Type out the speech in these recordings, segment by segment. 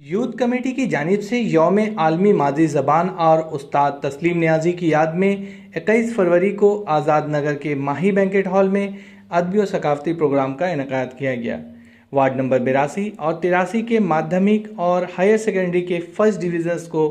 Youth committee की जानिब से यौम आलमी मादी ज़बान और उस्ताद तस्लीम नियाज़ी की याद में 21 फरवरी को आज़ाद नगर के माही बैंकेट हॉल में अदबी और सकाफ़ती प्रोग्राम का इनेकाद किया गया। वार्ड नंबर 82 और 83 के माध्यमिक और हायर सेकेंडरी के फर्स्ट डिवीज़न्स को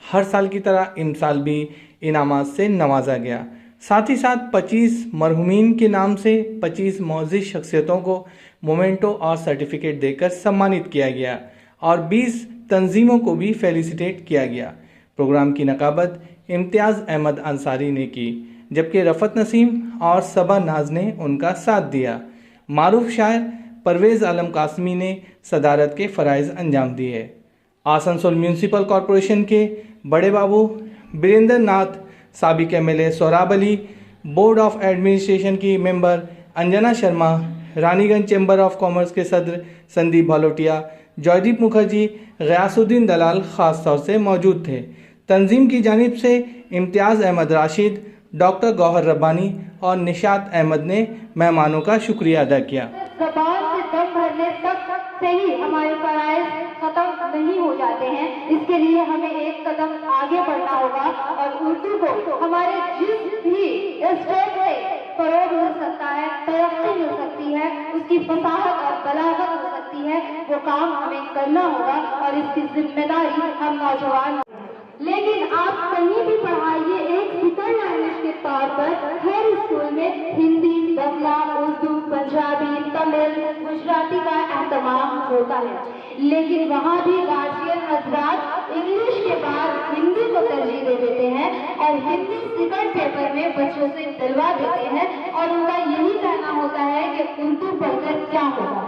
हर साल की तरह इन साल भी इनामात से नवाजा गया। साथ ही साथ 25 मरहूमीन के नाम से 25 मोअज़्ज़िज़ शख्सियतों को मोमेंटो और सर्टिफिकेट देकर सम्मानित किया गया और 20 तंजीमों को भी फेलिसिटेट किया गया। प्रोग्राम की नकाबत इम्तियाज़ अहमद अंसारी ने की, जबकि रफ़त नसीम और सबा नाज ने उनका साथ दिया। मारूफ शायर परवेज़ आलम कासमी ने सदारत के फ़राइज़ अंजाम दिए। आसनसोल म्यूनसिपल कॉरपोरेशन के बड़े बाबू बीरेंद्र नाथ, साबिक MLA Sohrab Ali, board of administration की member Anjana Sharma, Raniganj chamber of commerce के सदर संदीप भालोटिया, जॉयदीप मुखर्जी, गयासुद्दीन दलाल ख़ास तौर से मौजूद थे। तंजीम की जानिब से इम्तियाज़ अहमद राशिद, डॉक्टर गौहर रब्बानी और निशात अहमद ने मेहमानों का शुक्रिया अदा किया। ज़बान से दम भरने तक से ही हमारे फ़राइज़ खत्म नहीं हो जाते हैं। इसके लिए हमें एक कदम आगे बढ़ना होगा और उर्दू को हमारे जिस भी स्टेट से फ़रोग़ मिल सकता है, तरक्की मिल सकती है, उसकी फसाहत और बलागत हो सकती है, वो काम हमें करना होगा और इसकी जिम्मेदारी हम नौजवान। लेकिन आप कहीं भी पढ़ाइए, एक सेकंड लैंग्वेज के तौर पर हर स्कूल में हिंदी, बंगला, उर्दू, पंजाबी, तमिल, गुजराती का एहतमाम होता है। लेकिन वहाँ भी गार्जियन हजरात इंग्लिश के बाद हिंदी को तरजीह दे देते हैं और हिंदी सेकंड पेपर में बच्चों से दिलवा देते हैं और उनका यही कहना होता है कि उर्दू पढ़कर क्या होगा।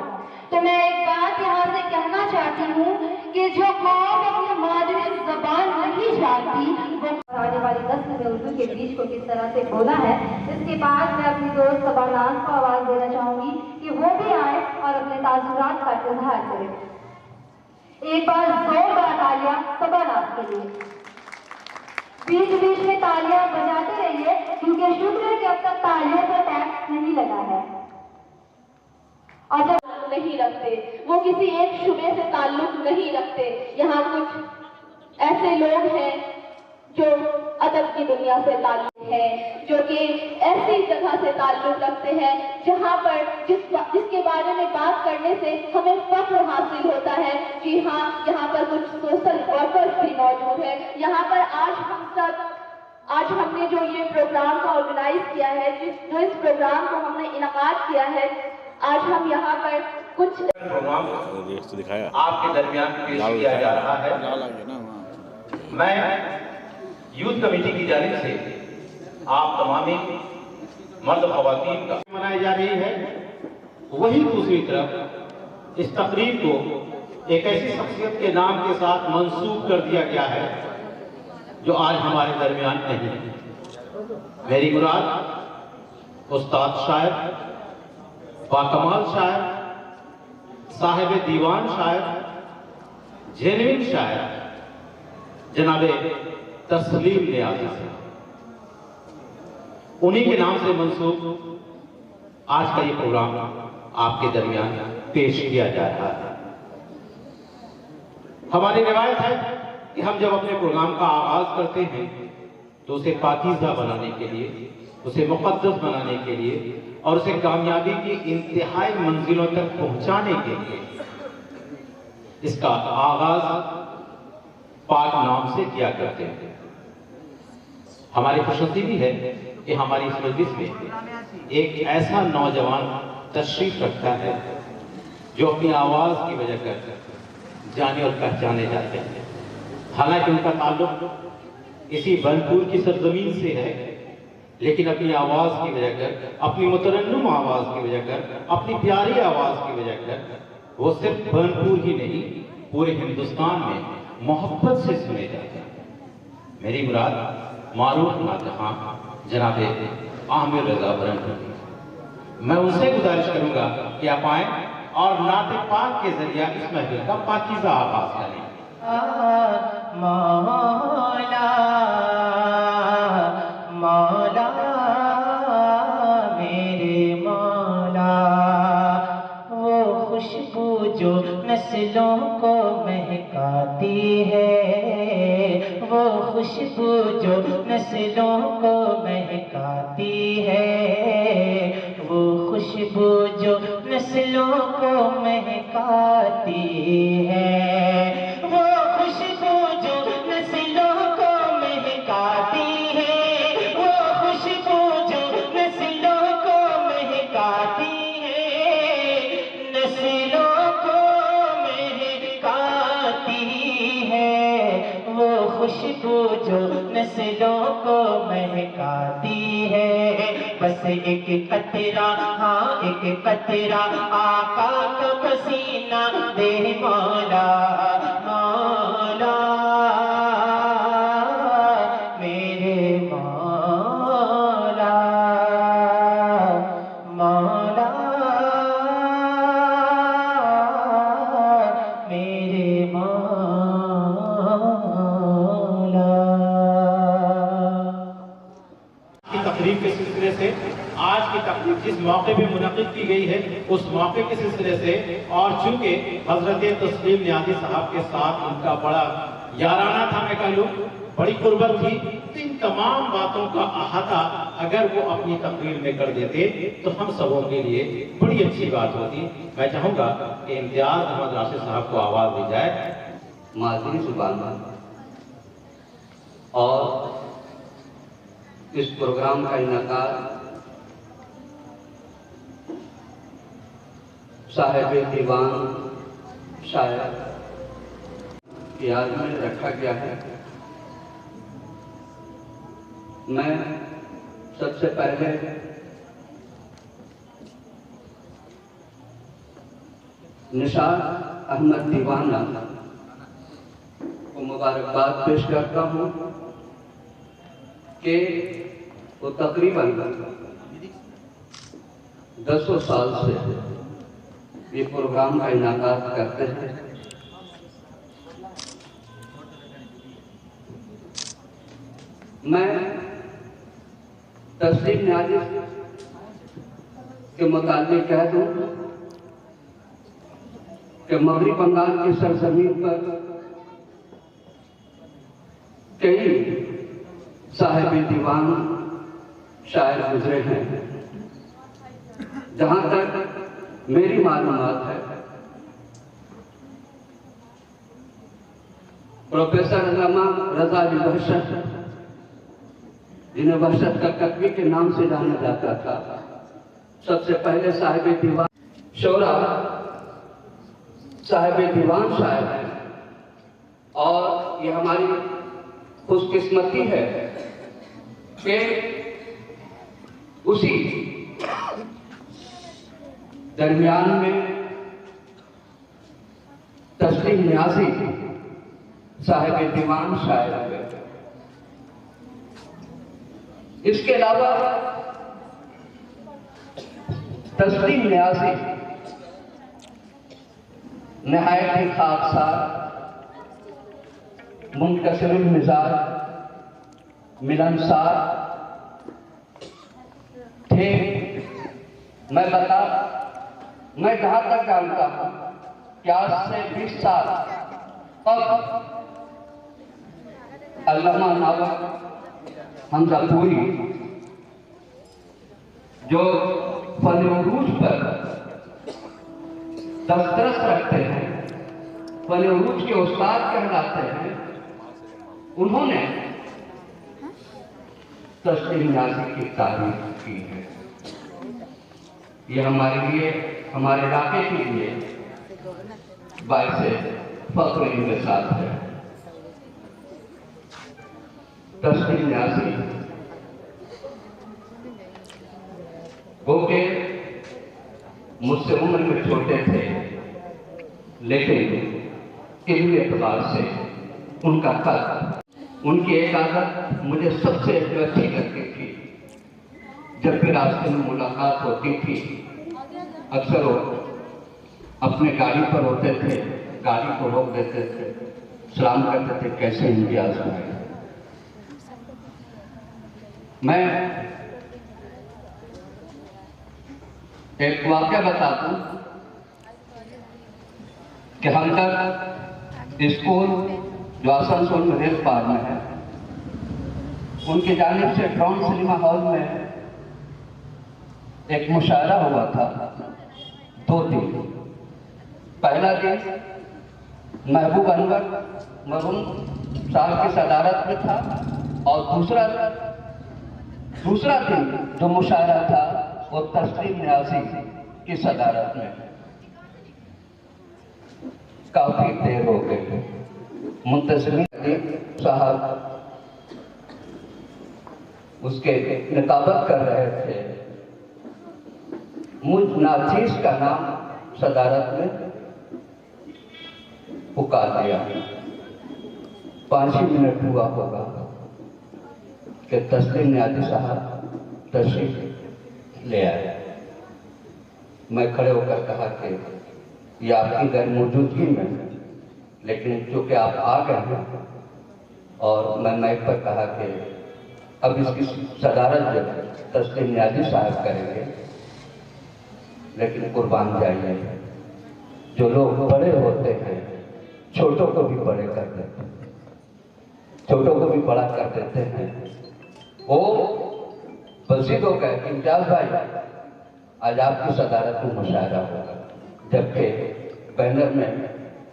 तो मैं एक बात यहाँ से कहना चाहती हूँ कि जो कौम अपनी मादरी ज़बान नहीं जानती, वो आने वाली नस्ल में उर्दू के बीच को किस तरह से बोला है। इसके बाद मैं अपनी दोस्त सबा नाज को आवाज़ देना चाहूँगी कि वो भी आए और अपने ताजुरात का इजहार करें। एक बार जोरदार तालियां सबा नाज के लिए। बीच बीच में तालियां बजाते रहिए, क्योंकि शुक्र है कि अब तक तालियों पर टैक्स नहीं लगा है। और जब नहीं रखते, वो किसी एक शुबे से ताल्लुक नहीं रखते। यहाँ कुछ ऐसे लोग हैं जो अदब की दुनिया से ताल्लुक है, जो कि ऐसी जगह से ताल्लुक रखते हैं जहाँ पर जिसके बारे में बात करने से हमें फख्र हासिल होता है। जी हाँ, यहाँ पर कुछ सोशल वर्कर्स भी मौजूद है। यहाँ पर आज हमने जो ये प्रोग्राम का ऑर्गेनाइज किया है, जो इस प्रोग्राम को हमने इनाकाद किया है, आज हम यहाँ पर कुछ प्रोग्राम आपके दरमियान पेश किया जा रहा है। मैं यूथ कमेटी की जानिब से आप तमामी मर्द ख़वातीन का मनाई जा रही है। वही दूसरी तरफ इस तकरीब को एक ऐसी शख्सियत के नाम के साथ मंसूब कर दिया गया है जो आज हमारे दरमियान नहीं है। मेरी मुराद उस्ताद शायर, बाकमाल शायर, साहिब दीवान शायर, जेनविन शायर जनाबे तस्लीम नियाज़ी से, उन्हीं के नाम से मंसूब आज का ये प्रोग्राम आपके दरमियान पेश किया जा रहा है। हमारी रिवायत है कि हम जब अपने प्रोग्राम का आगाज करते हैं तो उसे पाकीज़ा बनाने के लिए, उसे मुक़द्दस बनाने के लिए और उसे कामयाबी की इंतहाई मंजिलों तक पहुंचाने के लिए इसका आगाज पाक नाम से किया करते हैं। हमारी खुशनसीबी है कि हमारी इस मजलिस में एक ऐसा नौजवान तशरीफ रखता है जो अपनी आवाज़ की वजह कर जाने और पहचाने जाते हैं। हालांकि उनका ताल्लुक इसी बनपुर की सरजमीन से है, लेकिन अपनी आवाज़ की वजह कर, अपनी मुतरन्नुम आवाज़ की वजह कर, अपनी प्यारी आवाज़ की वजह कर वो सिर्फ बनपुर ही नहीं, पूरे हिंदुस्तान में मोहब्बत से सुने जाते हैं। मेरी मुराद मारूफ नातखां जनाबे आमिर रज़ा बरनपुरी। मैं उनसे गुजारिश करूंगा कि आप आए और नाते पाक के जरिए इस महफिल का पाकीज़ा आगाज़ करें। मौला मौला मेरे मौला, वो खुशबू जो नस्लों को महका महकाती है, वो खुशबू जो नस्लों को महकाती है, वो खुशबू जो नस्लों को महकाती है, वो खुशबू जो नस्लों को महकाती है, वो खुशबू जो नस्लों को महकाती है, नस्लों को महकाती है, वो खुशबू जो नस्लों को महकाती है। बस एक कतरा, हाँ एक कतरा आका का पसीना दे मौला, मौला मेरे मौला, मौला मेरे मौला। की तकरीब के सिलसिले से आज की तकरीब जिस मौके पे मुनक़िद की गई है उस मौके के सिलसिले से, और चूंकि हजरत तस्लीम नियाज़ी साहब के साथ उनका बड़ा याराना था, मैं कह लूँ बड़ी कुर्बत थी, तो इन तमाम बातों का अहाता अगर वो अपनी तकरीर में कर देते तो हम सबों के लिए बड़ी अच्छी बात होती। मैं चाहूँगा कि इम्तियाज अहमद राशिद साहब को आवाज़ दी जाए। मादरी जुबान और इस प्रोग्राम का इनकाद साहिब दीवान शायर की याद में रखा गया है। मैं सबसे पहले निशार अहमद दीवाना को मुबारकबाद पेश करता हूँ कि वो तकरीबन 10 साल से ये प्रोग्राम का इनाकात करते हैं। मैं तस्लीम नियाज़ी के मुताल्लिक़ कह दूँ कि मगरिब बंगाल की सरजमीन पर कई साहिब दीवान शायर गुजरे हैं। जहाँ तक मेरी मालूमात है, प्रोफेसर अल्लामा रज़ा अली बहशत, जिन्हें बहशत का कतवी के नाम से जाना जाता था, सबसे पहले साहिब दीवान शोरा साहिब दीवान शायर है। और ये हमारी खुशकिस्मती है कि उसी दरमियान में तस्लीम नियाज़ी साहिब दीवान शायर हुए। इसके अलावा तस्लीम नियाज़ी नहायत ही खाकसार, मुनकसिरुल मिजाज, मिलनसार थे। मैं जहाँ तक जानता हूँ कि आज से 20 साल अब अल्लामा नावक हमजापुरी जो फन उरूज पर दस्तरस रखते हैं, फन उरूज के उस्ताद कहलाते हैं, उन्होंने तस्लीम नियाज़ी की तारीफ की है। ये हमारे लिए, हमारे इलाके के लिए बाइसे फख्र इनके साथ है। तस्लीम नियाज़ी वो के मुझसे उम्र में छोटे थे, लेकिन इल्म एतबार से उनका कद, उनकी एक आदत मुझे सबसे अच्छी लगती थी। जब भी रास्ते में मुलाकात होती थी, अक्सर वो अपने गाड़ी पर होते थे, गाड़ी को रोक देते थे, सलाम करते थे, कैसे इम्तियाज हुए। मैं एक वाक़या बता दूं कि हम तक स्कूल जो आसनसोल में रेल पार में है, उनकी जानिब से ड्रोन सिनेमा हॉल में एक मुशायरा हुआ था 2 दिन। पहला दिन महबूब अनवर मरूम साहब की सदारत में था और दूसरा दिन जो मुशायरा था वो तस्लीम न्याजी की सदारत में। काफी देर हो गई। मुंतज़िम साहब उसके निताबत कर रहे थे। मुझ नाचीज का नाम सदारत में पुकार दिया। 5 ही मिनट हुआ होगा कि तस्लीम न्याजी साहब तशरीफ ले आए। मैं खड़े होकर कहा कि ये आपकी गैर मौजूदगी में, लेकिन चूंकि आप आ गए हैं और मैं माइक पर कहा कि अब इसकी सदारत जो तस्लीम न्याजी साहब करेंगे, लेकिन कुर्बान जाइए। जो लोग बड़े होते हैं छोटों को भी बड़े कर देते हैं, छोटों को भी बड़ा कर देते हैं। वो बसीद हो गए कि इम्तियाज भाई आज आपकी सदारत में मुशायरा होगा, जबकि बैनर में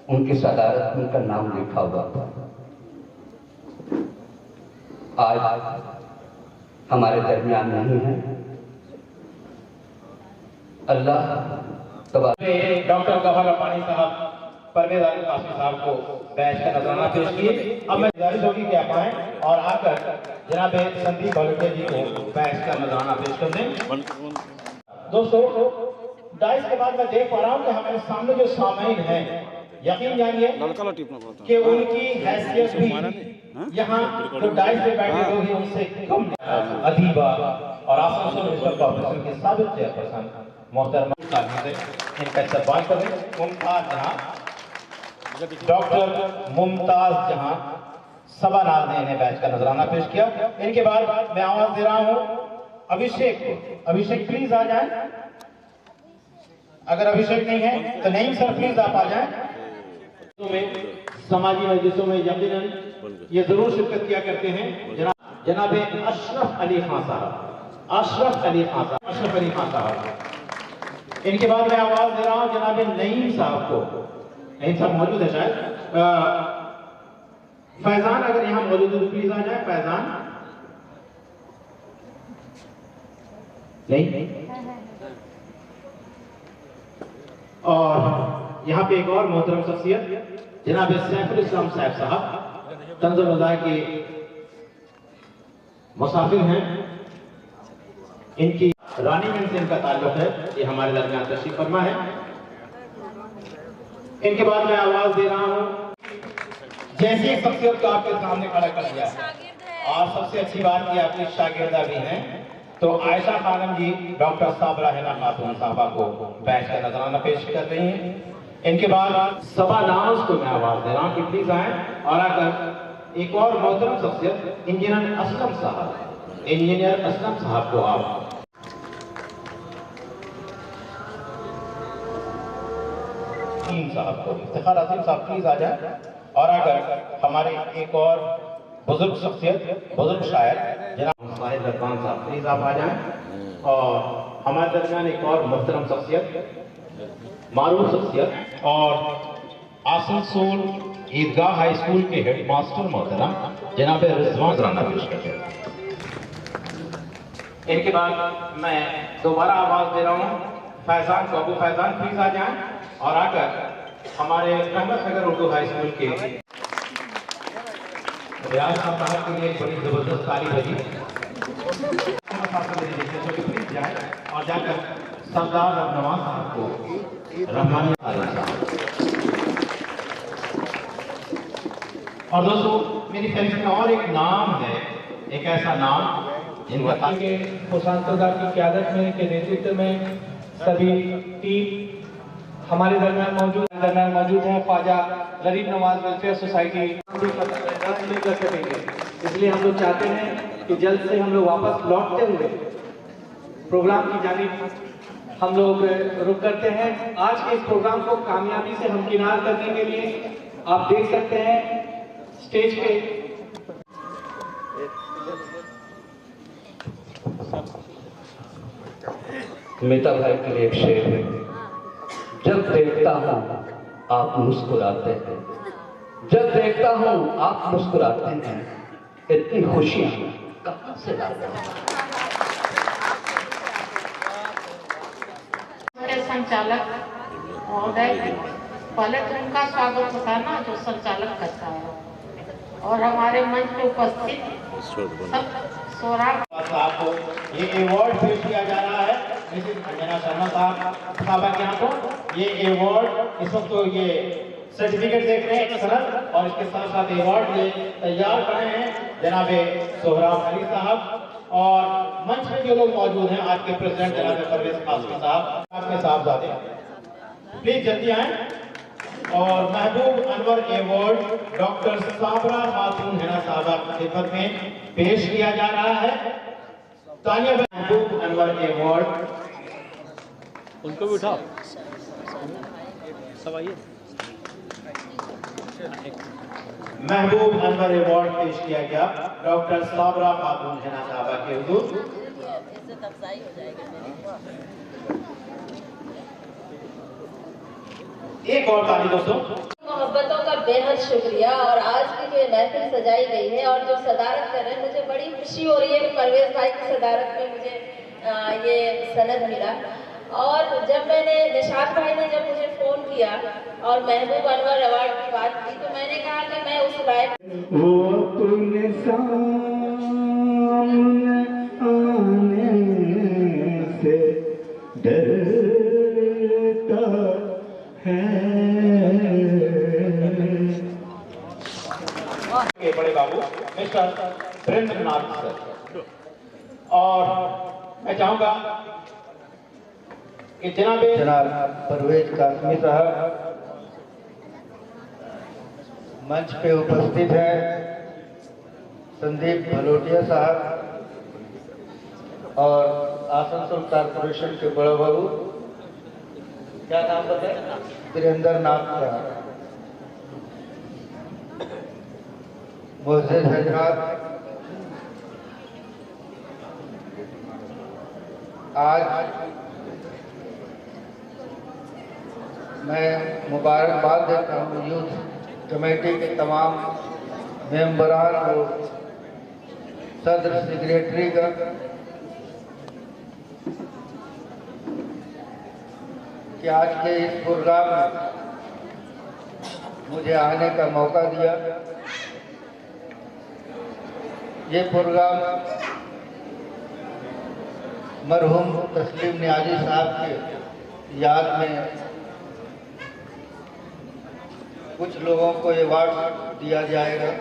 उनकी सदारत में उनका नाम लिखा हुआ था। आज हमारे दरमियान नहीं है। अल्लाह डॉक्टर गफर रब्बानी साहब, परवेज आलम कासिम साहब को बैच का नजराना पेश किए। अब मैं गुजारिश होगी कि आप आए और आकर जनाब संदीप भलोटिया जी को बैच का नजराना पेश कर दें। दोस्तों, डाइस के बाद मैं देख पा रहा हूँ कि हमारे सामने जो सामाइन हैं, यकीन जानिए कि उनकी हैसियत भी यहाँ जो डाइस पे बैठे लोग हैं उनसे कम। अदीबा और आसनसोल म्युनिसिपल कॉर्पोरेशन के साबिक चेयरपर्सन मोहतरमा इनका इस्तकबाल करें। मुमताज जहां डॉक्टर मुमताज जहां सबा नाज ने इन्हें बैच का नजराना पेश किया। इनके बाद मैं आवाज दे रहा हूं अभिषेक को। अभिषेक प्लीज आ जाएं। अगर अभिषेक नहीं है तो नहीं सर, प्लीज आप आ जाएं। में समाजी मजलिसों में यकीनन ये जरूर शिरकत किया करते हैं। जनाब अशरफ अली खान साहब, अशरफ अली खान साहब, अशरफ अली खान साहब। इनके बाद मैं आवाज दे रहा हूं जनाब नईम साहब को। नईम साहब मौजूद है शायद। फैजान अगर यहाँ मौजूद है तो प्लीज आ जाए। फैजान नहीं। और यहाँ पे एक और मोहतरम शख्सियत जनाब सैफुल इस्लाम साहब साहब तंज़ुल वज़ाए के मुसाफिर हैं। इनकी रानीगंज से इनका ताल्लुक है, ये हमारे दरमियान तशरीफ फरमा है। इनके बाद मैं आवाज दे रहा हूँ जैसी शख्सियत को आपके सामने खड़ा कर दिया और सबसे अच्छी बात की आपकी शागिर्दा भी हैं, तो आयशा खानम जी डॉक्टर साबरा हिना खातून साहबा को बैच का नजराना पेश कर रही हैं। इनके बाद सबा नाज को मैं आवाज दे रहा हूँ कि प्लीज आए और आकर एक और मोहतरम शख्सियत इंजीनियर असलम साहब, इंजीनियर असलम साहब को आप साहब को इफ्तिखार अजीम साहब प्लीज आ जाए और आकर हमारे एक और बुजुर्ग शख्सियत, बुजुर्ग शायर जनाब साहिब रब्बान साहब प्लीज आप आ जाएं। और हमारे दरमियान एक और मुहतरम शख्सियत, मारूफ शख्सियत और आसनसोल ईदगाह हाई स्कूल के हेड मास्टर मोहतरम जनाब रिजवान राना पेश करते हैं। इनके बाद मैं दोबारा आवाज दे रहा हूँ फैजान को। अबू फैजान प्लीज आ जाएं और आकर हमारे अहमदनगर उर्दू हाई स्कूल के रियाज साहब के लिए एक बड़ी जबरदस्त तारीफ है जी। प्लीज जाए और जाकर सरदार नवाज साहब को रहमानी और दोस्तों मेरी फहरिस्त में और एक नाम है, एक ऐसा नाम जिनका के हुसैन सरदार की क़यादत में के नेतृत्व में सभी टीम हमारे दरमियान मौजूद है। ख्वाजा गरीब नवाज वेलफेयर सोसाइटी नहीं कर सकेंगे, इसलिए हम लोग चाहते हैं कि जल्द से हम लोग वापस लौटते हुए प्रोग्राम की जानिब हम लोग रुक करते हैं। आज के इस प्रोग्राम को कामयाबी से हमकिनार करने के लिए आप देख सकते हैं स्टेज पे मिता भाई के लिए एक शेर है। जब देखता हूँ आप मुस्कुराते हैं, जब देखता हूँ आप मुस्कुराते हैं, इतनी खुशियाँ कहाँ से लाते हैं। हमारे संचालक महोदय, पहले तो उनका स्वागत होता है ना जो संचालक करता है, और हमारे मंच पे उपस्थित सब सौराग साहब को ये अवार्ड पेश किया जा रहा है। मिसेस अंजना शर्मा साहब के हाथों ये अवार्ड, इस वक्त तो ये सर्टिफिकेट देख रहे हैं सनद, और इसके साथ साथ अवार्ड ये तैयार करे हैं जनाबे सोहराब अली साहब। और मंच में जो लोग मौजूद हैं आज के प्रेसिडेंट जनाबे परवेज कासमी साहब, आपके साहबजादे, प्लीज जल्दी आए। और महबूब अनवर अवार्ड डॉक्टर साबरा खातून हैना साहबा की खिदमत में पेश किया जा रहा है। तानिया महबूब अनवर अवार्ड उनको भी उठाओ सब आइए। महबूब अनवर अवार्ड पेश किया गया डॉक्टर साबरा खातून हैना साहबा के हुजूर। एक और ताली दोस्तों। मोहब्बतों का बेहद शुक्रिया। और आज की जो महफिल सजाई गई है और जो सदारत कर रहे हैं, मुझे बड़ी खुशी हो रही है कि परवेज भाई की सदारत में मुझे ये सनद मिला। और जब मैंने निशात भाई ने जब मुझे फोन किया और महबूब अनवर अवार्ड की बात की, तो मैंने कहा कि मैं उस लायक के बड़े बाबू मिस्टर सुरेंद्रनाथ सर, और मैं चाहूंगा कि जनाब परवेज कासमी साहब मंच पे उपस्थित है, संदीप भलोटिया साहब और आसनसोल कॉर्पोरेशन के बड़े बाबू, क्या नाम बताए, वीरेंद्र नाथ साहब, मोहसिन हजरात, आज मैं मुबारकबाद देता हूँ यूथ कमेटी के तमाम मेंबरान और सदर सेक्रेटरी का कि आज के इस प्रोग्राम में मुझे आने का मौका दिया। ये प्रोग्राम मरहूम तस्लीम नियाजी साहब के याद में कुछ लोगों को अवार्ड दिया जाएगा।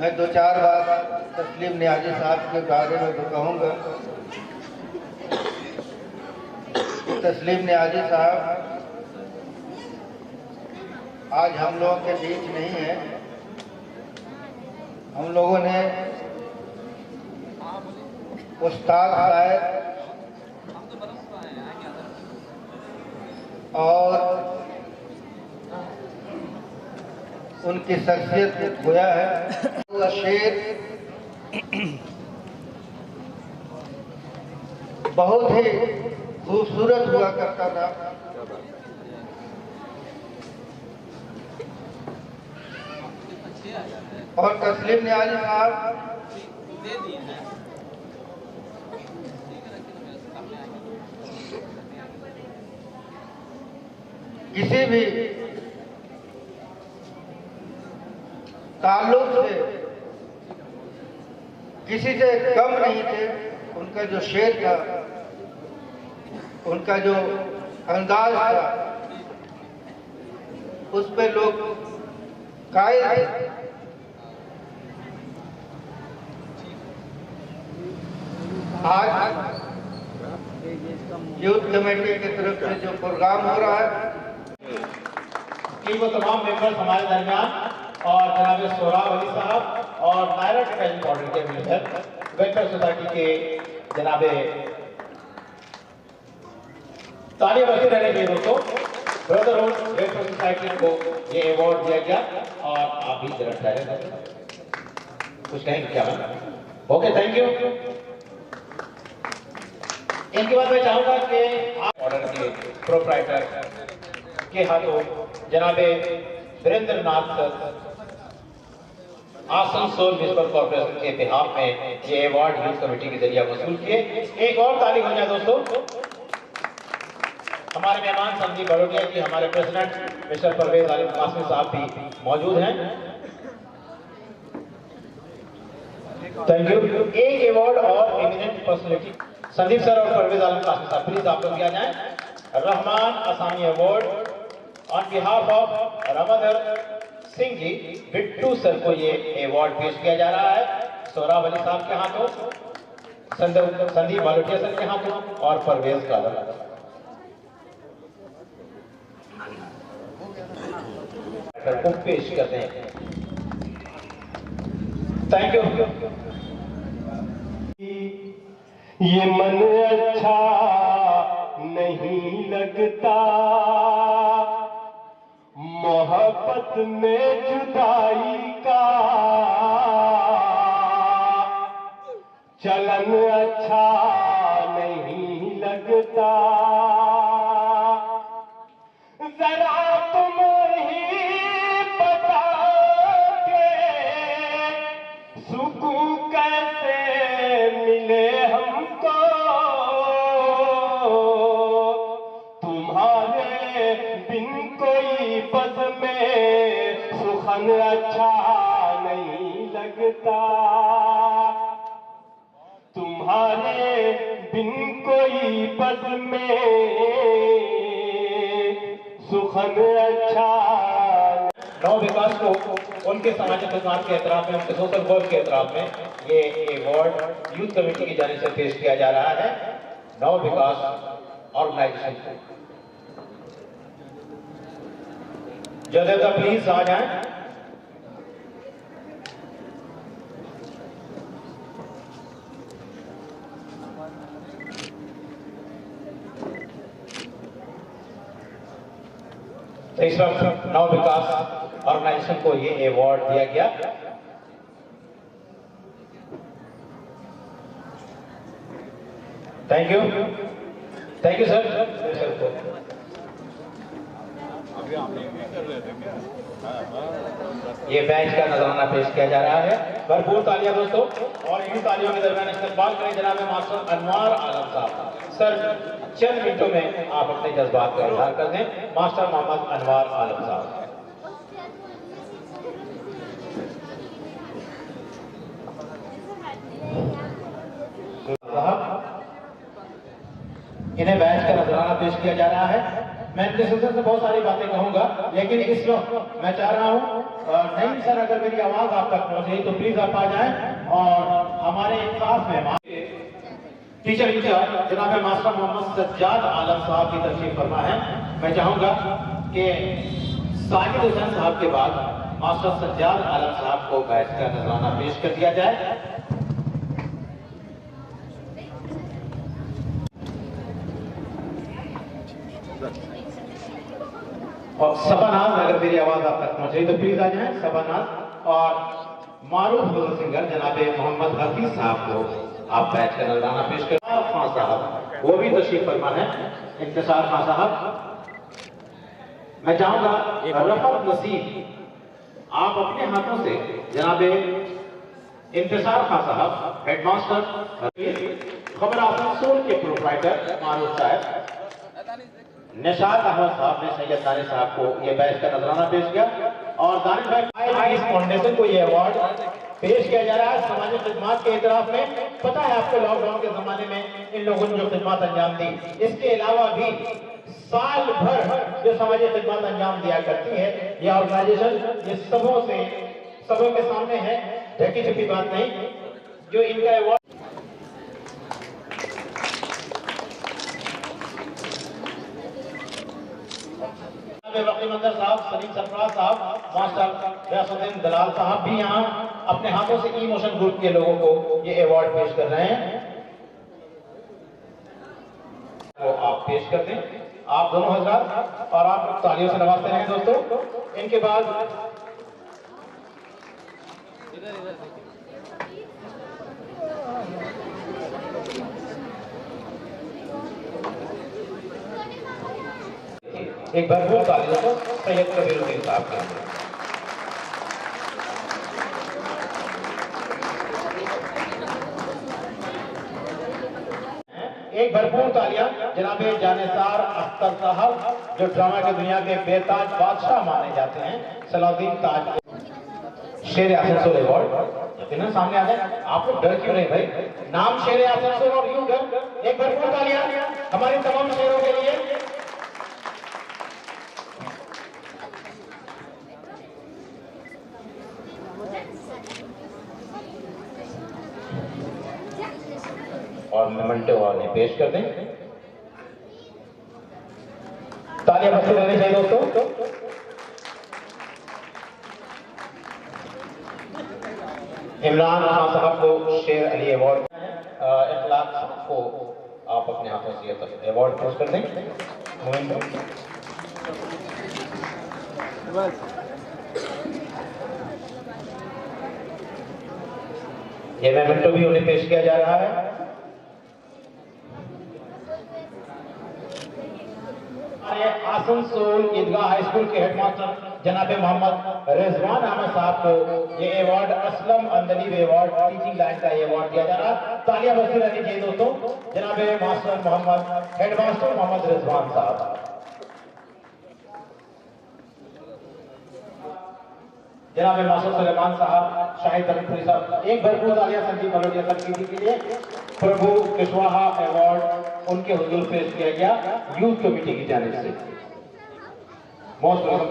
मैं दो चार बात तस्लीम नियाजी साहब के बारे में तो कहूँगा। तस्लीम नियाजी साहब आज हम लोगों के बीच नहीं है। हम लोगों ने उस्ताद साहब और उनकी शख्सियत को खोया है। वह शेर बहुत ही खूबसूरत हुआ करता था। और तस्लीम नियाजी साहब किसी भी ताल्लुक से किसी से कम नहीं थे। उनका जो शेर था, उनका जो अंदाज था, उस पे लोग कायल थे। आज यूथ कमेटी की तरफ से जो प्रोग्राम हो रहा है कि वो तमाम मेंबर्स हमारे दरमियान, और जनाब सोहराब अली साहब और नायरा टेक्नोलॉजी मॉडल के मिलकर वेलफेयर सोसाइटी के जनाबे तालियां बजती रहने के दोस्तों। ब्रदरहुड वेलफेयर सोसाइटी को ये अवार्ड दिया गया। और आप भी जरा ठहरे, कुछ कहेंगे क्या मैम? Okay, thank you. इनके बाद मैं चाहूंगा कि ऑर्डर के प्रोप्राइटर के हाथों जनाबे वीरेंद्र नाथ सर आसनसोल म्युनिसिपल कॉर्पोरेशन के बिहाफ में ये अवार्ड यूथ कमेटी के जरिए वसूल किए। एक और ताली हो जाए दोस्तों। हमारे मेहमान संदीप बड़ोटिया जी, हमारे प्रेसिडेंट मिस्टर परवेज आलिम कासमी साहब भी मौजूद हैं। Thank you. एक अवार्ड और एमिनेंट पर्सनैलिटी संदीप सर और परवेज आलिम कासमी साहब, प्लीज आप लोग दिया जाए। Rahman Asami award on behalf of Ramadhar Singh ji, Bittu sir को ये अवार्ड पेश किया जा रहा है। सोहराब अली साहब के हाथों, संदीप बालोटिया सर के हाथों और परवेज कादर को पेश करते हैं। Thank you. ये मन अच्छा नहीं लगता, मोहब्बत में जुदाई का चलन अच्छा नहीं लगता। जरा तुम ही बता के सुकून कैसे मिले हमको, तुम्हारे बिन कोई बज़ में सुखन अच्छा नहीं लगता, तुम्हारे बिन कोई बज़ में सुखन अच्छा। नव विकास को उनके सामाजिक खिदमत के एतराफ में, उनके सोशल वर्क के एतराफ में ये अवार्ड यूथ कमेटी की जानिब से पेश किया जा रहा है। नव विकास ऑर्गेनाइजेशन को जदेदा प्लीज आ जाएं। इस वक्त नव विकास ऑर्गेनाइजेशन को ये अवार्ड दिया गया। Thank you, thank you sir. ये बैच का नजराना पेश किया जा रहा है। भरपूर तालियां दोस्तों, और इन तालियों के दरमियान इस्तेमाल करें जनाब मास्टर अनवार आलम साहब। सर चंद मिनटों में आप अपने जज्बात का इजहार कर दें। मास्टर मोहम्मद अनवार आलम साहब। इन्हें बैच का नजराना पेश किया जा रहा है। मैं इनके सिलसिले से बहुत सारी बातें कहूंगा, लेकिन इस वक्त मैं चाह रहा हूं नहीं सर, अगर मेरी आवाज आप तक पहुंचे तो प्लीज आप आ जाएं। और हमारे एक खास मेहमान टीचर इंचार्ज जनाब मास्टर मोहम्मद सज्जाद आलम साहब की तशरीफ फरमा है। मैं चाहूंगा कि साजिद हुसैन साहब के बाद मास्टर सज्जाद आलम साहब को बैच का नजराना पेश कर दिया जाए। और सबानाज, अगर मेरी आवाज आप तक पहुंचे तो प्लीज आ जाएं। सबानाज और मारूफ गुजर सिंगर जनाबे मोहम्मद हफीज साहब को आप बैच का नजराना पेश कर। खान साहब वो भी तशरीफ फरमा है। इंतजार खान साहब, मैं चाहूंगा रफत नसीब आप अपने हाथों से जनाबे इंतजार खान साहब, हेडमास्टर खबर आसनसोल के प्रोप्राइटर मारूफ साहब, निशात अहमद साहब ने सैयद दानिश साहब को यह बैच का नजराना पेश किया। और दानिश भाई इस फाउंडेशन को यह अवार्ड पेश किया जा रहा है सामाजिक खिदमत के इतराफ में। पता है आपको लॉकडाउन के जमाने में इन लोगों ने जो खिदमत अंजाम दी, इसके अलावा भी साल भर जो सामाजिक खिदमत अंजाम दिया करती है यह ऑर्गेनाइजेशन, ये सबों के सामने है, ढकी छुपी बात नहीं। जो इनका अवार्ड मंदर साहब, सलीम सरफराज साहब, मास्टर रियासुद्दीन दलाल साहब भी यहाँ अपने हाथों से ई मोशन ग्रुप के लोगों को ये अवार्ड पेश कर रहे हैं। वो आप पेश कर दें। आप दोनों हजरात, और आप तालियों से नवाजते रहें दोस्तों। इनके बाद एक भरपूर तालियों को सैयद कबीरुद्दीन साहब के लिए। एक भरपूर तालियां जनाब जानिसार अख्तर साहब, जो ड्रामा की दुनिया के बेताज बादशाह माने जाते हैं, सलाउद्दीन ताज शेर आसनसोल अवार्ड यकीनन सामने आ जाए। आप लोग डर क्यों नहीं भाई? नाम शेर आसनसोल और यूं डर। एक भरपूर तालियां हमारे तमाम शेरों के लिए। और मेमेंटो वाले पेश कर दें। तालियां बजती रहनी चाहिए दोस्तों। इमरान खान साहब को शेर अली अवार्ड, इखलाक साहब को आप अपने हाथों से अवार्ड पेश कर दें। ये मेमेंटो भी उन्हें पेश किया जा रहा है। आसनसोल ईदगाह हाई स्कूल के हेडमास्टर जनाब मोहम्मद रिजवान अहमद साहब को ये award Aslam Andleeb award teaching line का ये अवार्ड दिया जा रहा है। तालियां बजती रहनी चाहिए दोस्तों। जनाब मास्टर मोहम्मद हेडमास्टर मोहम्मद रिजवान साहब, जनाब मास्टर सलेमान साहब, शाहिद अली साहब, एक भरपूर तालियां संजीव मलोटिया सर के लिए। प्रभु कुशवाहा अवार्ड उनके हुजूर पेश किया गया यूथ कमेटी की जानिब से। मोस्ट वेलकम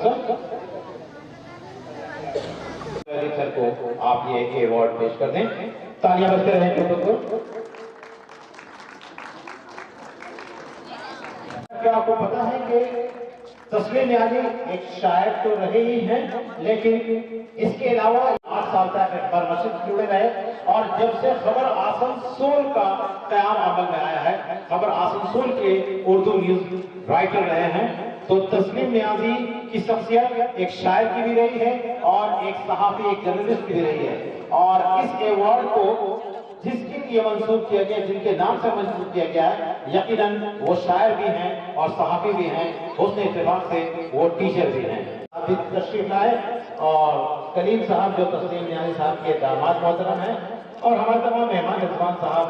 सर को आप ये अवार्ड पेश कर दें। तालियां बजते रहें दोस्तों। क्या आपको पता है कि तस्लीम नियाज़ी एक शायर तो रहे ही हैं, लेकिन इसके अलावा 8 साल तक अखबार मस्जिद से जुड़े रहे, और जब से खबर आसनसोल का क़याम अमल में आया है, खबर आसनसोल के उर्दू न्यूज राइटर रहे हैं, तो तस्लीम नियाज़ी की शख्सियत एक शायर की भी रही है और एक सहाफ़ी, एक जर्नलिस्ट की भी रही है। और इस अवार्ड को जिसके लिए मंसूब किया गया, जिनके नाम से मंसूब किया गया है, यकीनन वो शायर भी हैं और सहाफ़ी भी हैं, उसने इत्तेफाक से वो टीचर भी हैं। अभी तशरीफ लाए और कलीम साहब जो तस्लीम नियाज़ी साहब के दामाद मोहतरम हैं, और हमारे तमाम मेहमान रिजवान साहब,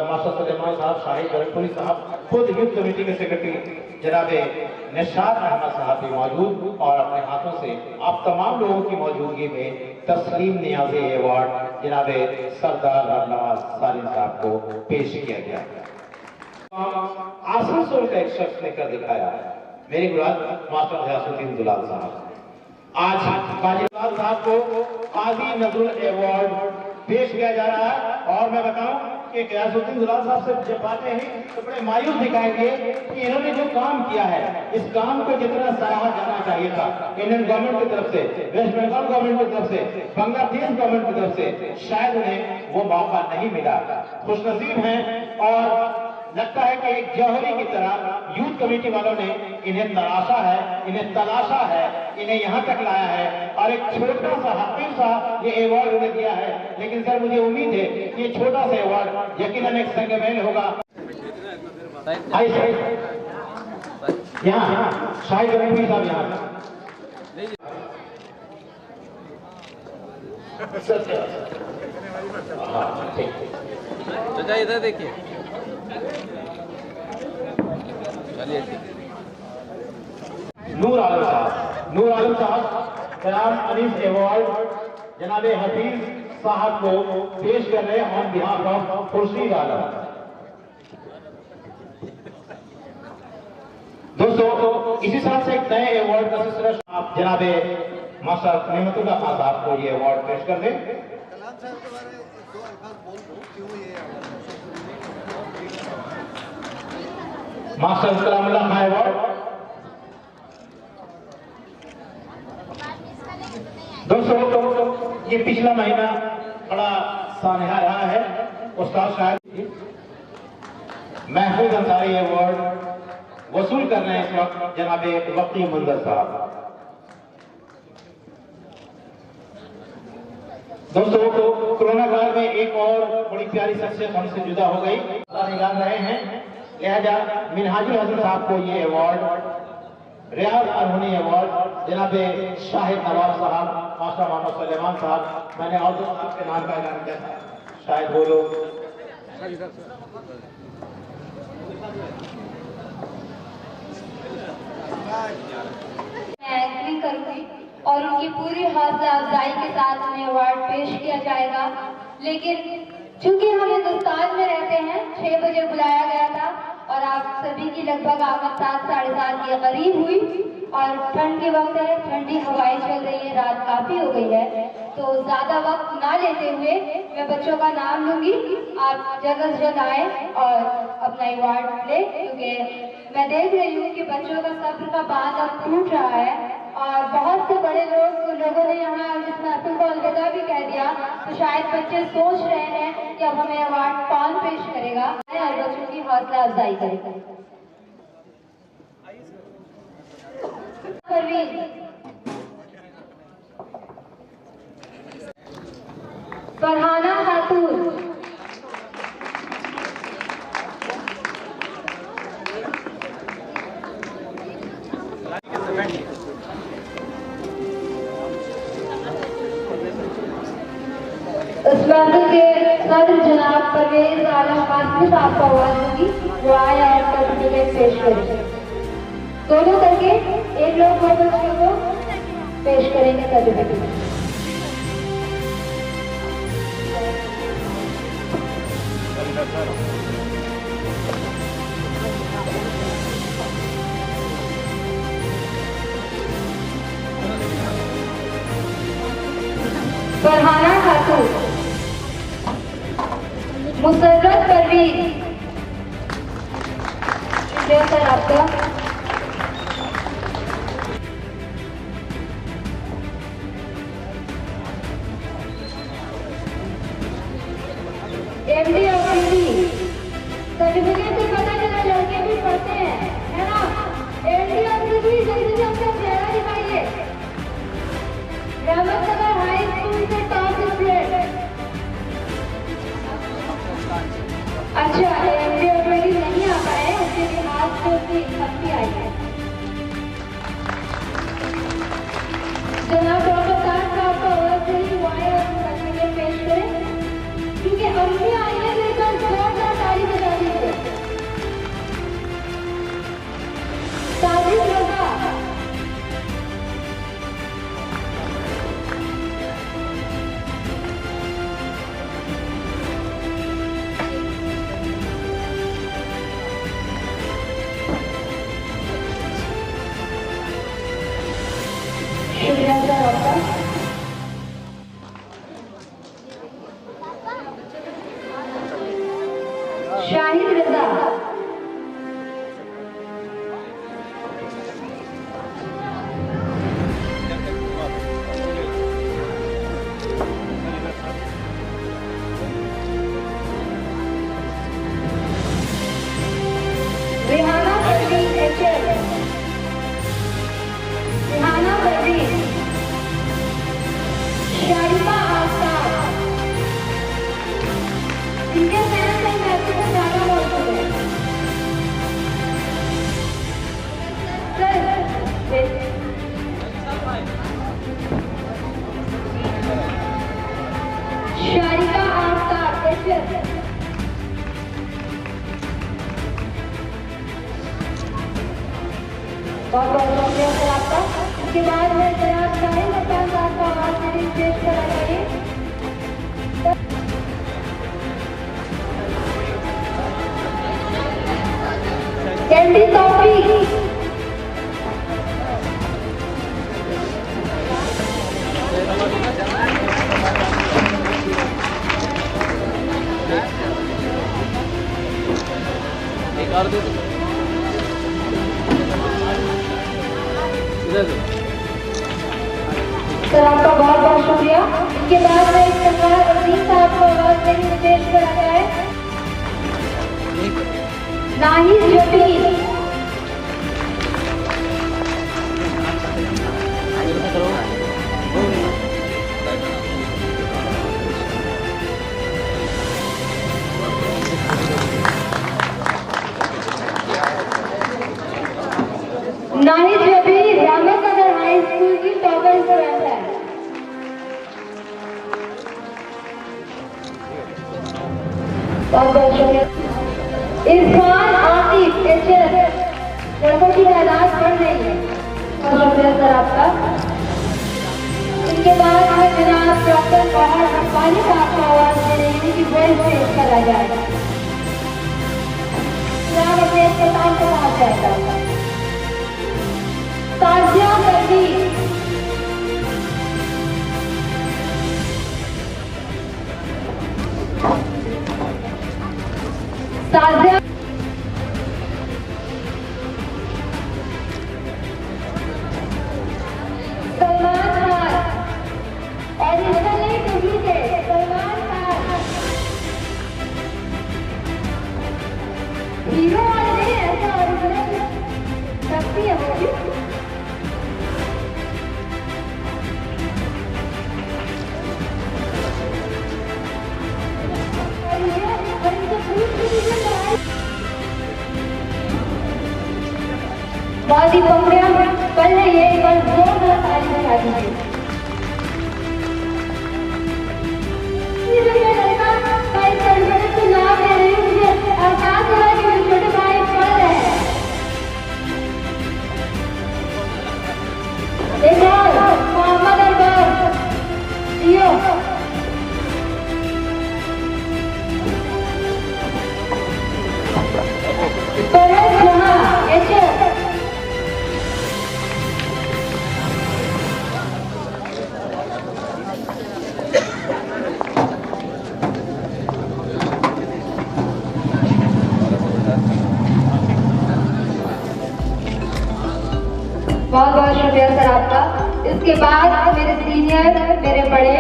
मास्टर सलेमान साहब, शाहिद गरपुरी साहब, खुद यूथ कमेटी के सेक्रेटरी जनाब निशात अहमद साहब भी मौजूद, और अपने हाथों से आप तमाम लोगों की मौजूदगी में तस्लीम नियाज़ी अवार्ड जनाब सरदार नवाज सालिम साहब को पेश किया गया। आसनसोल का एक शख्स लेकर दिखाया, मेरी मुराद मास्टर गयासुद्दीन दुलाल साहब। आज काजी दुलाल साहब को काजी नजरुल अवार्ड पेश किया जा रहा है, और मैं बताऊं कि गयासुद्दीन दुलाल साहब से जब बातें हैं तो बड़े मायूस दिखाएंगे कि इन्होंने जो काम किया है, इस काम को जितना सराहा जाना चाहिए था इंडियन गवर्नमेंट की तरफ से, वेस्ट बंगाल गवर्नमेंट की तरफ से, बांग्लादेश गवर्नमेंट की तरफ से, शायद उन्हें वो मौका नहीं मिला। खुशनसीब हैं, और लगता है कि एक जौहरी की तरह यूथ कमेटी वालों ने इन्हें तलाशा है, इन्हें यहाँ तक लाया है, और एक छोटा सा हकीर सा ये अवार्ड उन्हें दिया है। लेकिन सर मुझे उम्मीद है कि ये छोटा सा अवार्ड यकीनन एक संगमेल होगा। यहाँ शाहिद रफी साहब यहाँ तो इधर देखिए, चलिए। नूर आलम साहब कयाम अनीस अवार्ड जनाब हफीज साहब को पेश कर रहे हैं on behalf of Khurshid Alam. दोस्तों इसी साथ से एक नए अवार्ड का सिलसिला आप जनाब मास्टर नेमतुल्लाह खान साहब को ये अवार्ड पेश कर दें। Master Kalamullah Khan award. दोस्तों ये पिछला महीना बड़ा सानहा रहा है। उस्ताद शायद महफूज अंसारी अवार्ड वसूल कर रहे हैं इस वक्त जनाब वक्ती मंजर साहब। दोस्तों, कोरोना काल में एक और बड़ी प्यारी शख्सियत हमसे जुदा हो गई, निकाल रहे हैं, लिहाजा मिनहाजुल हसन साहब को ये अवार्ड, रियाज अरहुनी अवार्ड जनाब शाहिद नवाब साहब, मास्टर मोहम्मद सलेमान साहब, मैंने और आपके नाम का ऐलान किया था, शायद वो लोग मैं एंकरिंग करूंगी और उनकी पूरी हौसला अफजाई के साथ उन्हें अवार्ड पेश किया जाएगा। लेकिन चूंकि हम हिंदुस्तान में रहते हैं, 6 बजे बुलाया गया था और आप सभी की लगभग आमद 7 साढ़े 7 के करीब हुई और ठंड के वक्त है, ठंडी हवाएं चल रही है, रात काफी हो गई है, तो ज्यादा वक्त ना लेते हुए मैं बच्चों का नाम लूंगी। आप जल्द से जल्द आए और अपना अवार्ड ले, क्योंकि मैं देख रही हूँ कि बच्चों का सब्र का बांध अब टूट रहा है और बहुत से बड़े लोगों ने यहाँ इस महफिल को अलविदा भी कह दिया, तो शायद बच्चे सोच रहे हैं कि अब हमें अवार्ड कौन पेश करेगा और बच्चों की हौसला अफजाई करेगा। परवीन, फरहाना खातून, इस महफिल के सदर जनाब परवेज आलम कासमी साहब को आवाज दूंगी, वो आए और सर्टिफिकेट पेश करेंगे। दोनों करके एक लोग दो बच्चों को पेश करेंगे सर्टिफिकेट। फरहाना खातून, मुसर्रत परवीन, सर आपका, एमडी और पीडी सर्टिफिकेट से पता चला लड़के भी पढ़ते हैं, है ना? एमडी और पीडी जल्दी से अपना चेहरा दिखाइए। रहमतनगर हाई स्कूल से टॉप स्टूडेंट। अच्छा, एमडी और पीडी नहीं आ पाए, उसके लिए हाथ से उसकी शक्ति आई है। जनाब डॉक्टर साहब का आपका वर्क सही हुआ है और सर्टिफिकेट पेश करें, क्योंकि अम्मी आई है, मेरे पास जोरदार ताली बजा दीजिए। साजिद रजा, शुक्रिया सर आपका। शाहिद रजा, रिहाना परवीन एचएल, रिहाना परवीन, शारिफा आफ्ताब, इनके फैंस हैं मैच में ज्यादा मौजूद है। शारिफा आफ्ताब एचएल, बहुत बहुत शुक्रिया सर आपका। इसके बाद में जनाब शाहिद रजा साहब का आवाज मेरी पेश करा जाइए। कैंडी टॉफी, एक और दे दो। सर आपका बहुत बहुत शुक्रिया। इसके बाद में इफ्तिखार अजीम साहब को आवाज देने में पेश करा जाए। नाहिद जबीर, सर आपका। इसके बाद मैं जनाब डॉक्टर पहाड़ रब्बानी साहब को आवाज दे रही हूँ कि बेल स्टेज पर आ जाए। जनाब अपने अस्पताल को पहुंच जाएगा। ताजिया परवीन, ताजिया हीरो वाले नहीं ऐसा ओरिजिनल शक्ति है वो भी। बहुत ही पकड़िया पल है ये, बस जोरदार ताली बजा दीजिए। मोहम्मद अकबर जियो परस जहां एचएस बहुत बहुत शुक्रिया सर आपका। इसके बाद मेरे सीनियर, मेरे बड़े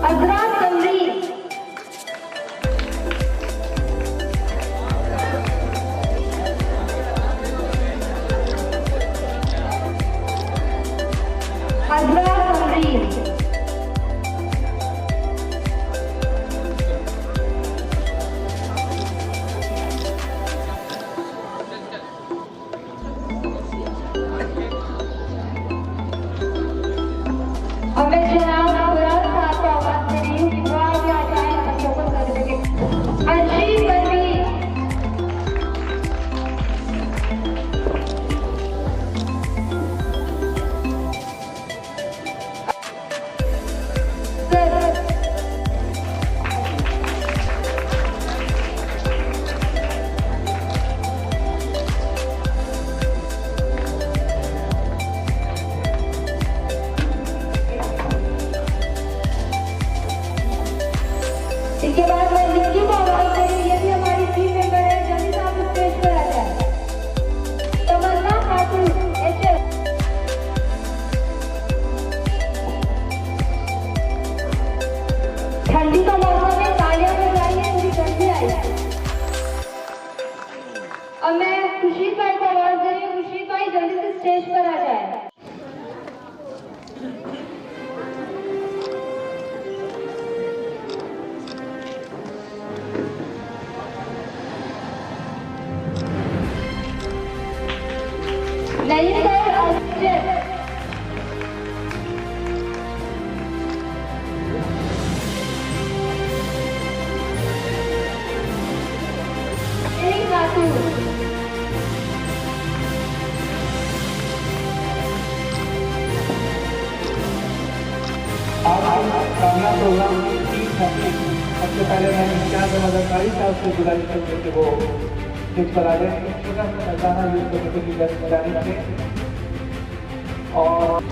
अजरा तमरीन, अजरा तमरीन, हमें जनाब मुराद साहब को आवाज दे रही हूँ कि वो आगे आ जाए बच्चों को सर्टिफिकेट। अर्शी परवीन, इसके बाद मैं निक्की को आवाज दे रही हूँ, ये भी हमारी टीम मेंबर है, जल्दी से आप स्टेज पर आ जाए। तमन्ना खातून एचएस, ठंडी का मौसम में तालियां बजाइए, पूरी गर्मी आई। अब मैं खुर्शीद भाई को आवाज दे रही हूँ, खुर्शीद भाई जल्दी से स्टेज पर आ जाए। नहीं सर, ऑक्सीजन खातून, कामना प्रोग्राम की 30 हफ्ते सबसे पहले मैं इंचार्ज मददकारी साहब से गुजारिश करते कि वो स्टेज पर आ जाए। छोटा सा नजारा यूज करने की जाने से और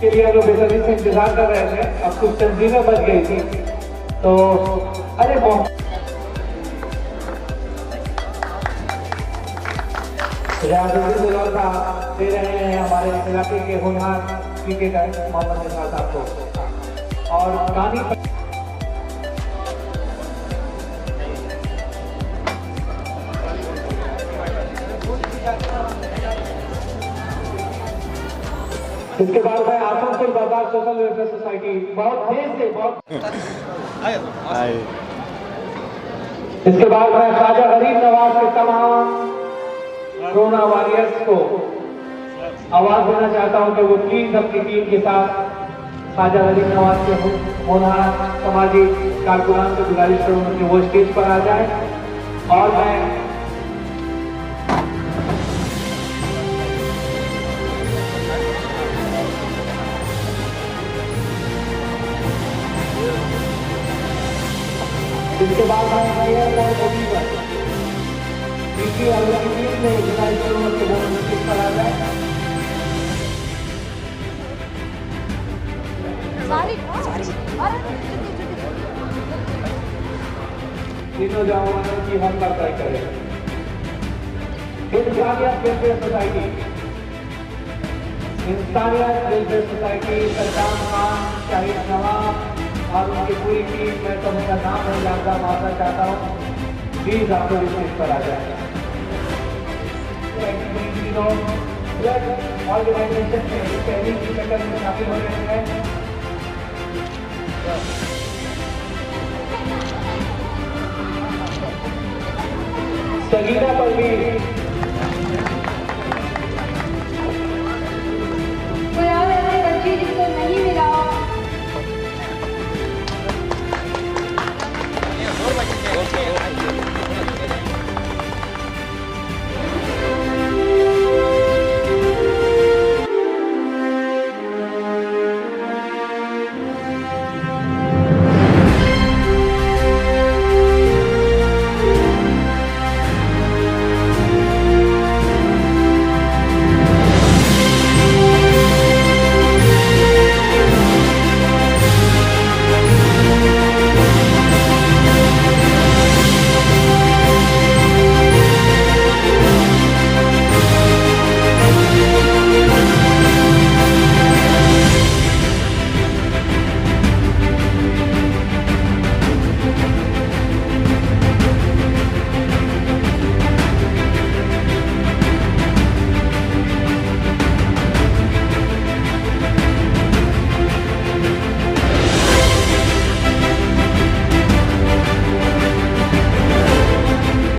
के लिए हम लोग बेसब्री से इंतजार कर रहे थे। अब कुछ तंजीमें बच गई थी तो अरे दे रहे हैं हमारे इलाके के होनहार क्रिकेटर मोहम्मद निसार साहब को। और गानी इसके बाद में आसनसोल बाजार सोशल वेलफेयर सोसाइटी बहुत देर से बहुत इसके बाद में ख्वाजा गरीब नवाज के तमाम कोरोना वॉरियर्स को आवाज देना चाहता हूं कि वो प्लीज अपनी टीम के साथ ख्वाजा गरीब नवाज के होनहार सामाजिक कारकुनान से गुजारिश करूंगा कि वो स्टेज पर आ जाए। और मैं इसके बाद तीनों जवानों की हम ट्राई करें। इंसानियत वेलफेयर सोसाइटी, इंसानियत वेलफेयर सोसाइटी, सल्तान खान, शाहिद नवाब और उनकी पूरी टीम, मैं तो उनका नाम नहीं जानता, मानना चाहता हूँ, प्लीज आप लोग स्टेज पर आ जाए। ऑर्गेनाइजेशन में पहली क्रिकेटर में शामिल हो रहे हैं। सगीना पर भी